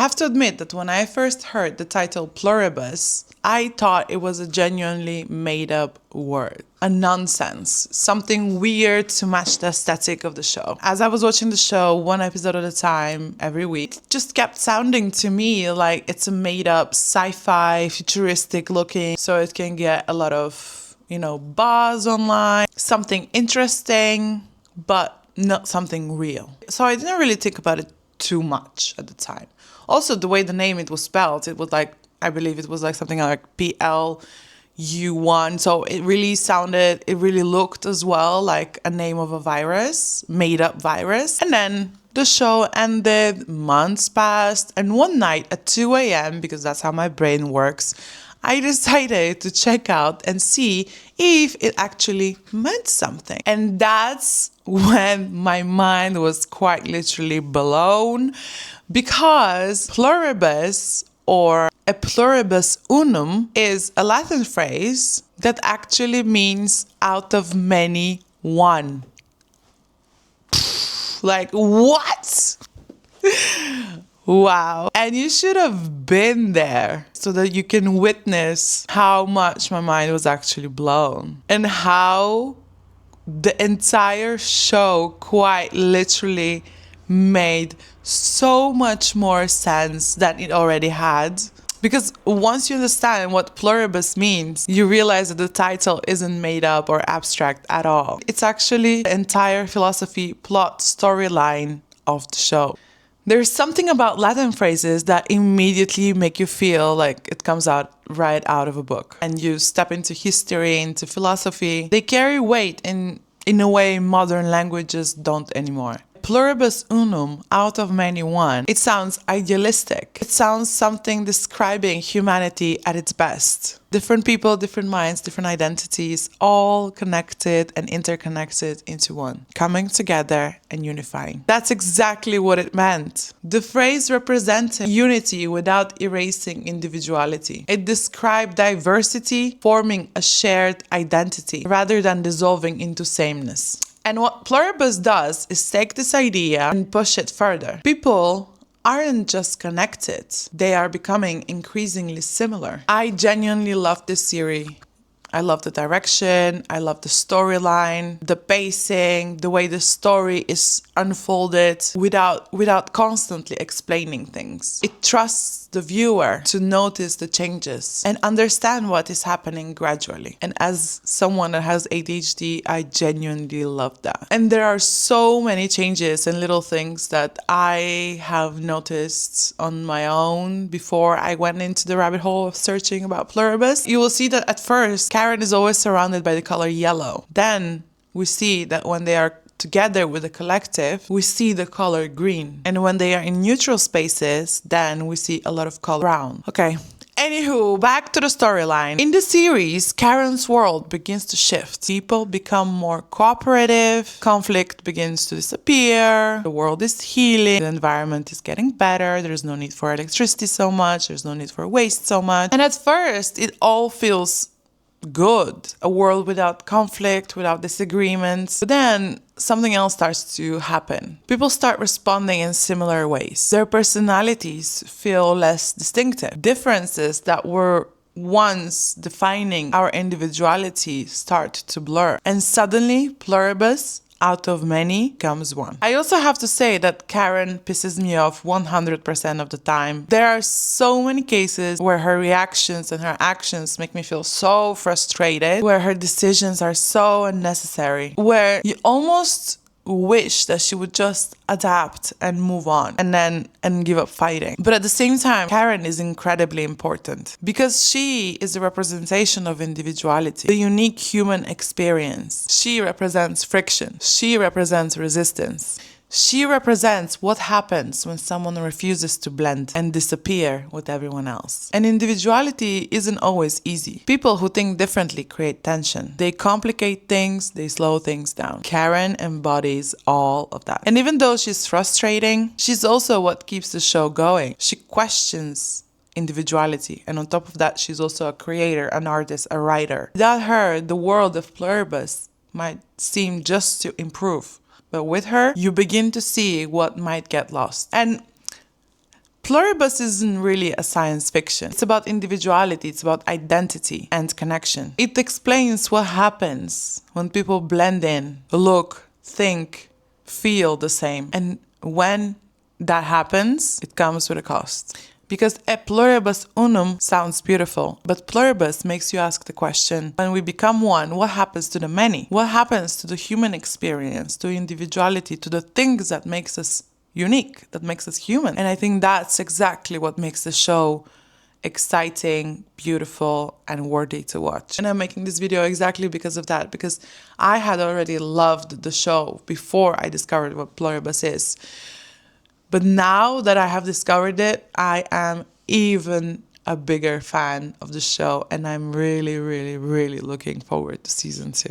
have to admit that when I first heard the title Pluribus, I thought it was a genuinely made-up word. A nonsense. Something weird to match the aesthetic of the show. As I was watching the show, one episode at a time, every week, it just kept sounding to me like it's a made-up sci-fi, futuristic looking, so it can get a lot of, buzz online. Something interesting, but not something real. So I didn't really think about it too much at the time. Also, the way the name it was spelled, it was like, I believe it was like something like PLU1. So it really looked as well like a name of a virus, made up virus. And then the show ended, months passed, and one night at 2 a.m., because that's how my brain works, I decided to check out and see if it actually meant something. And that's when my mind was quite literally blown, because pluribus, or E Pluribus Unum, is a Latin phrase that actually means out of many, one. Like, what? Wow. And you should have been there so that you can witness how much my mind was actually blown and how the entire show quite literally made so much more sense than it already had. Because once you understand what pluribus means, you realize that the title isn't made up or abstract at all. It's actually the entire philosophy, plot, storyline of the show. There's something about Latin phrases that immediately make you feel like it comes out right out of a book. And you step into history, into philosophy. They carry weight in a way modern languages don't anymore. Pluribus unum, out of many one. It sounds idealistic. It sounds something describing humanity at its best. Different people, different minds, different identities, all connected and interconnected into one, coming together and unifying. That's exactly what it meant. The phrase represented unity without erasing individuality. It described diversity forming a shared identity rather than dissolving into sameness. And what pluribus does is take this idea and push it further. People aren't just connected, they are becoming increasingly similar. I genuinely love this series. I love the direction, I love the storyline, the pacing, the way the story is unfolded without constantly explaining things. It trusts the viewer to notice the changes and understand what is happening gradually. And as someone that has ADHD, I genuinely love that. And there are so many changes and little things that I have noticed on my own before I went into the rabbit hole of searching about pluribus. You will see that at first, Karen is always surrounded by the color yellow. Then we see that when they are together with the collective, we see the color green. And when they are in neutral spaces, then we see a lot of color brown. Okay. Anywho, back to the storyline. In the series, Karen's world begins to shift. People become more cooperative, conflict begins to disappear, the world is healing, the environment is getting better, there's no need for electricity so much, there's no need for waste so much. And at first, it all feels good. A world without conflict, without disagreements. But then something else starts to happen. People start responding in similar ways. Their personalities feel less distinctive. Differences that were once defining our individuality start to blur. And suddenly, pluribus, out of many, comes one. I also have to say that Karen pisses me off 100% of the time. There are so many cases where her reactions and her actions make me feel so frustrated, where her decisions are so unnecessary, where you almost wish that she would just adapt and move on and give up fighting. But at the same time, Karen is incredibly important because she is a representation of individuality, the unique human experience. She represents friction. She represents resistance. She represents what happens when someone refuses to blend and disappear with everyone else. And individuality isn't always easy. People who think differently create tension. They complicate things, they slow things down. Karen embodies all of that. And even though she's frustrating, she's also what keeps the show going. She questions individuality. And on top of that, she's also a creator, an artist, a writer. Without her, the world of pluribus might seem just to improve. But with her, you begin to see what might get lost. And Pluribus isn't really a science fiction. It's about individuality, it's about identity and connection. It explains what happens when people blend in, look, think, feel the same. And when that happens, it comes with a cost. Because E Pluribus Unum sounds beautiful, but pluribus makes you ask the question, when we become one, what happens to the many? What happens to the human experience, to individuality, to the things that makes us unique, that makes us human? And I think that's exactly what makes the show exciting, beautiful, and worthy to watch. And I'm making this video exactly because of that, because I had already loved the show before I discovered what pluribus is. But now that I have discovered it, I am even a bigger fan of the show, and I'm really, really, really looking forward to season 2.